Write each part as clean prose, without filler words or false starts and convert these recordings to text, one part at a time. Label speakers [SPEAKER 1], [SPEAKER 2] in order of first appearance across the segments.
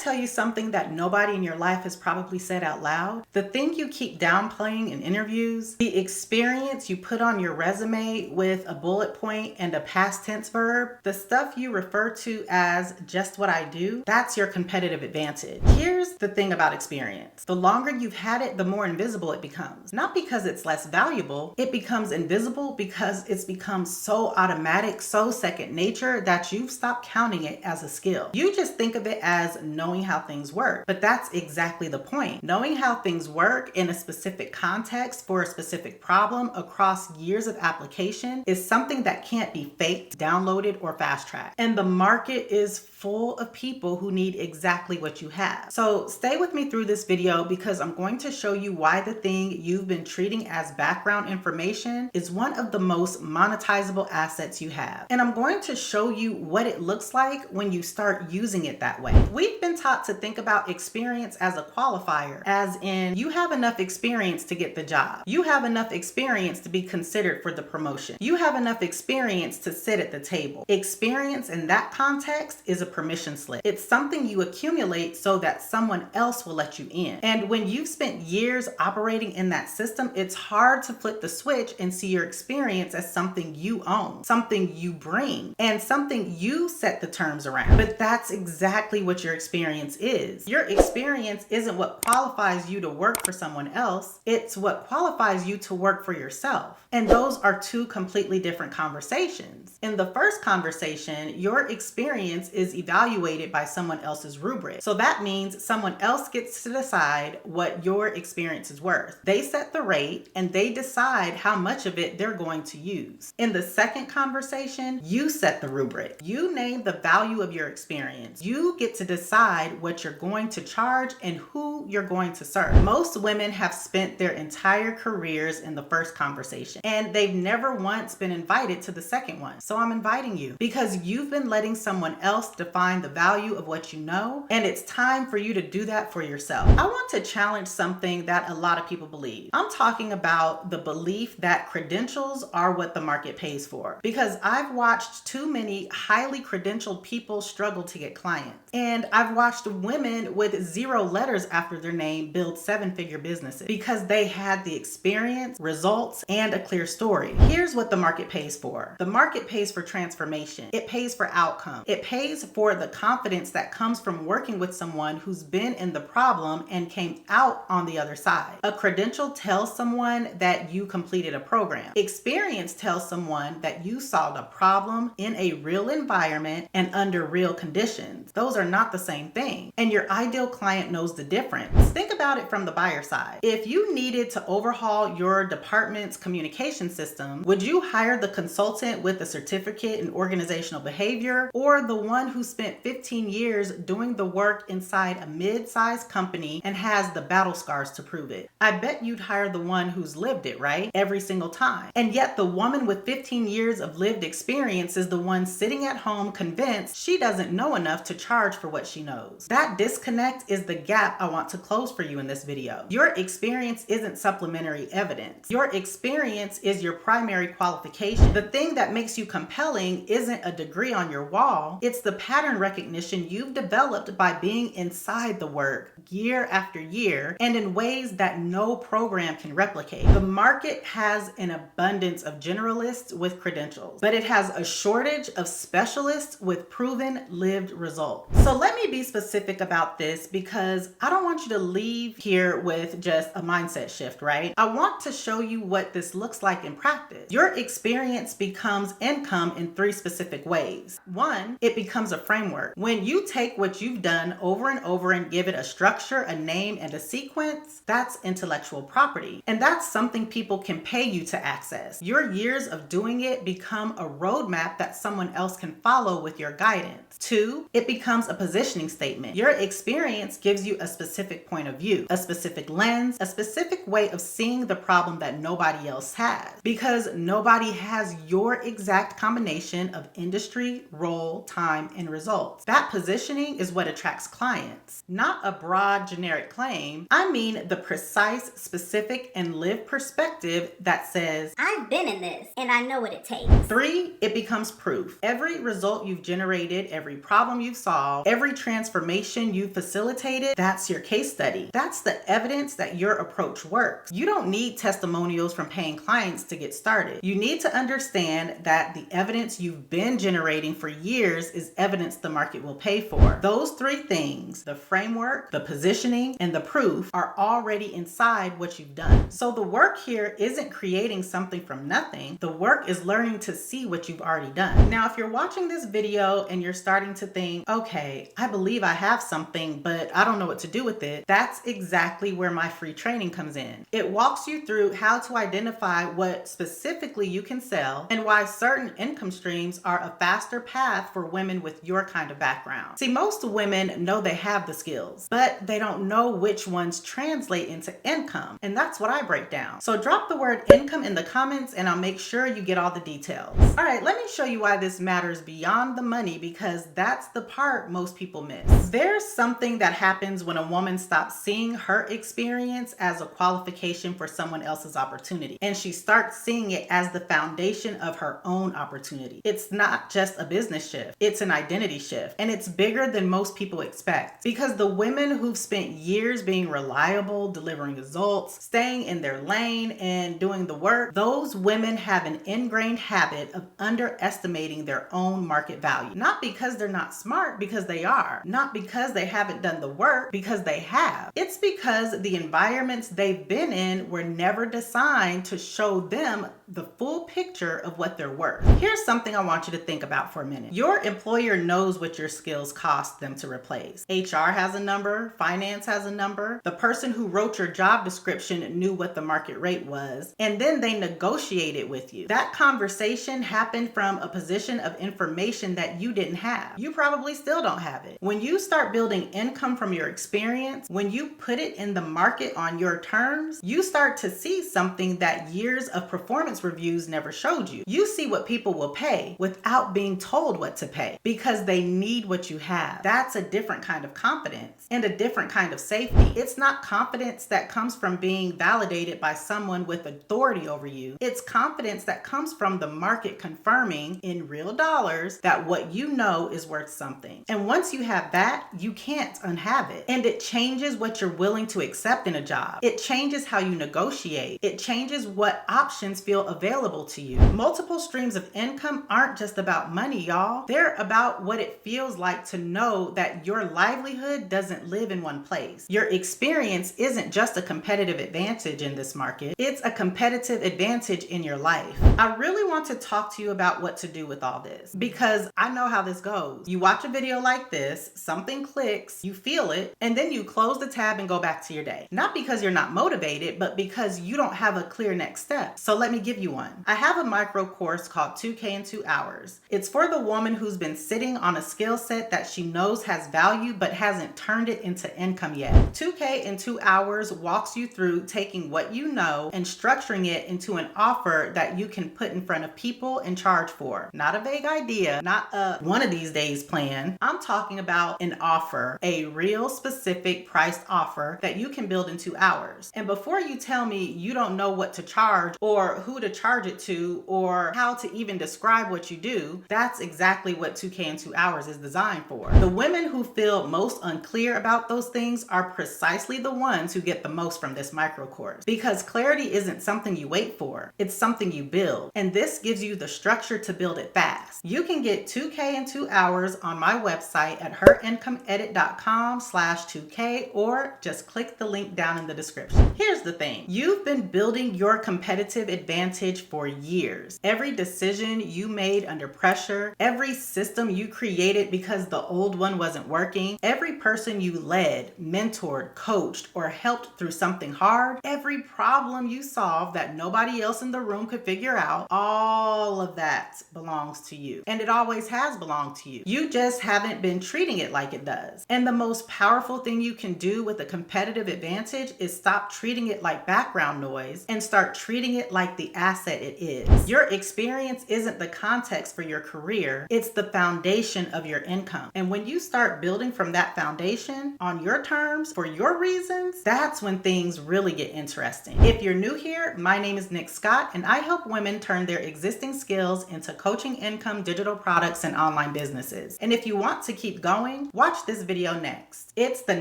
[SPEAKER 1] tell you something that nobody in your life has probably said out loud? The thing you keep downplaying in interviews, the experience you put on your resume with a bullet point and a past tense verb, the stuff you refer to as just what I do, that's your competitive advantage. Here's the thing about experience. The longer you've had it, the more invisible it becomes. Not because it's less valuable, it becomes invisible because it's become so automatic, so second nature that you've stopped counting it as a skill. You just think of it as knowing how things work, but that's exactly the point. Knowing how things work in a specific context for a specific problem across years of application is something that can't be faked, downloaded, or fast-tracked. And the market is full of people who need exactly what you have. So stay with me through this video because I'm going to show you why the thing you've been treating as background information is one of the most monetizable assets you have. And I'm going to show you what it looks like when you start using it that way. We've been taught to think about experience as a qualifier, as in you have enough experience to get the job. You have enough experience to be considered for the promotion. You have enough experience to sit at the table. Experience in that context is a permission slip. It's something you accumulate so that someone else will let you in. And when you've spent years operating in that system, it's hard to flip the switch and see your experience as something you own, something you bring, and something you set the terms around. But that's exactly what your experience is. Your experience isn't what qualifies you to work for someone else. It's what qualifies you to work for yourself. And those are two completely different conversations. In the first conversation, your experience is evaluated by someone else's rubric. So that means someone else gets to decide what your experience is worth. They set the rate and they decide how much of it they're going to use. In the second conversation, you set the rubric. You name the value of your experience. You get to decide what you're going to charge and who you're going to serve. Most women have spent their entire careers in the first conversation and they've never once been invited to the second one. So I'm inviting you because you've been letting someone else define the value of what you know, and it's time for you to do that for yourself. I want to challenge something that a lot of people believe. I'm talking about the belief that credentials are what the market pays for, because I've watched too many highly credentialed people struggle to get clients. And I've watched women with 0 letters after their name build 7-figure businesses because they had the experience, results, and a clear story. Here's what the market pays for. The market pays for transformation. It pays for outcome. It pays for the confidence that comes from working with someone who's been in the problem and came out on the other side. A credential tells someone that you completed a program. Experience tells someone that you solved a problem in a real environment and under real conditions. Those are not the same thing. And your ideal client knows the difference. Think about it from the buyer side. If you needed to overhaul your department's communication system, would you hire the consultant with a certificate in organizational behavior or the one who spent 15 years doing the work inside a mid-sized company and has the battle scars to prove it? I bet you'd hire the one who's lived it, right? Every single time. And yet the woman with 15 years of lived experience is the one sitting at home convinced she doesn't know enough to charge for what she knows. That disconnect is the gap I want to close for you in this video. Your experience isn't supplementary evidence. Your experience is your primary qualification. The thing that makes you compelling isn't a degree on your wall. It's the pattern recognition you've developed by being inside the work year after year and in ways that no program can replicate. The market has an abundance of generalists with credentials, but it has a shortage of specialists with proven lived results. So let me be specific about this because I don't want you to leave here with just a mindset shift, right? I want to show you what this looks like in practice. Your experience becomes income in 3 specific ways. 1, it becomes a framework. When you take what you've done over and over and give it a structure, a name, and a sequence, that's intellectual property. And that's something people can pay you to access. Your years of doing it become a roadmap that someone else can follow with your guidance. 2, it becomes a positioning statement. Your experience gives you a specific point of view, a specific lens, a specific way of seeing the problem that nobody else has, because nobody has your exact combination of industry, role, time, and and results. That positioning is what attracts clients. Not a broad, generic claim. I mean the precise, specific, and lived perspective that says,
[SPEAKER 2] I've been in this and I know what it takes.
[SPEAKER 1] 3, it becomes proof. Every result you've generated, every problem you've solved, every transformation you've facilitated, that's your case study. That's the evidence that your approach works. You don't need testimonials from paying clients to get started. You need to understand that the evidence you've been generating for years is evidence the market will pay for. Those 3 things, the framework, the positioning, and the proof, are already inside what you've done. So the work here isn't creating something from nothing. The work is learning to see what you've already done. Now, if you're watching this video and you're starting to think, okay, I believe I have something, but I don't know what to do with it, that's exactly where my free training comes in. It walks you through how to identify what specifically you can sell and why certain income streams are a faster path for women with your kind of background. See, most women know they have the skills, but they don't know which ones translate into income, and that's what I break down. So drop the word income in the comments and I'll make sure you get all the details. All right, let me show you why this matters beyond the money, because that's the part most people miss. There's something that happens when a woman stops seeing her experience as a qualification for someone else's opportunity, and she starts seeing it as the foundation of her own opportunity. It's not just a business shift, it's an identity shift, and it's bigger than most people expect, because the women who've spent years being reliable, delivering results, staying in their lane, and doing the work, those women have an ingrained habit of underestimating their own market value. Not because they're not smart, because they are. Not because they haven't done the work, because they have. It's because the environments they've been in were never designed to show them the full picture of what they're worth. Here's something I want you to think about for a minute. Your employer knows what your skills cost them to replace. HR has a number, finance has a number. The person who wrote your job description knew what the market rate was, and then they negotiated with you. That conversation happened from a position of information that you didn't have. You probably still don't have it. When you start building income from your experience, when you put it in the market on your terms, you start to see something that years of performance reviews never showed you. You see what people will pay without being told what to pay, because they need what you have. That's a different kind of confidence and a different kind of safety. It's not confidence that comes from being validated by someone with authority over you. It's confidence that comes from the market confirming in real dollars that what you know is worth something. And once you have that, you can't unhave it. And it changes what you're willing to accept in a job. It changes how you negotiate. It changes what options feel available to you. Multiple streams of income aren't just about money, y'all. They're about what it feels like to know that your livelihood doesn't live in one place. Your experience isn't just a competitive advantage in this market. It's a competitive advantage in your life. I really want to talk to you about what to do with all this, because I know how this goes. You watch a video like this, something clicks, you feel it, and then you close the tab and go back to your day. Not because you're not motivated, but because you don't have a clear next step. So let me give you one. I have a micro course called 2K in 2 hours. It's for the woman who's been sitting on a skill set that she knows has value but hasn't turned it into income yet. 2K in 2 hours walks you through taking what you know and structuring it into an offer that you can put in front of people and charge for. Not a vague idea, not a one of these days plan. I'm talking about an offer, a real specific priced offer that you can build in 2 hours. And before you tell me you don't know what to charge or who to charge it to or how to even describe what you do, that's exactly what 2K in 2 hours is designed for. The women who feel most unclear about those things are precisely the ones who get the most from this micro course, because clarity isn't something you wait for, it's something you build. And this gives you the structure to build it fast. You can get 2K in 2 hours on my website at herincomeedit.com/2K, or just click the link down in the description. Here's the thing. You've been building your competitive advantage for years. Every decision you made under pressure, every system you created because the old one wasn't working, every person you led, mentored, coached, or helped through something hard, every problem you solved that nobody else in the room could figure out, all of that belongs to you. And it always has belonged to you. You just haven't been treating it like it does. And the most powerful thing you can do with a competitive advantage is stop treating it like background noise and start treating it like the asset it is. Your experience isn't the context for your career, it's the foundation foundation of your income. And when you start building from that foundation on your terms for your reasons, that's when things really get interesting. If you're new here, my name is Nick Scott, and I help women turn their existing skills into coaching income, digital products, and online businesses. And if you want to keep going, watch this video next. It's the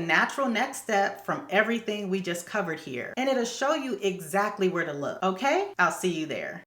[SPEAKER 1] natural next step from everything we just covered here, and it'll show you exactly where to look. Okay? I'll see you there.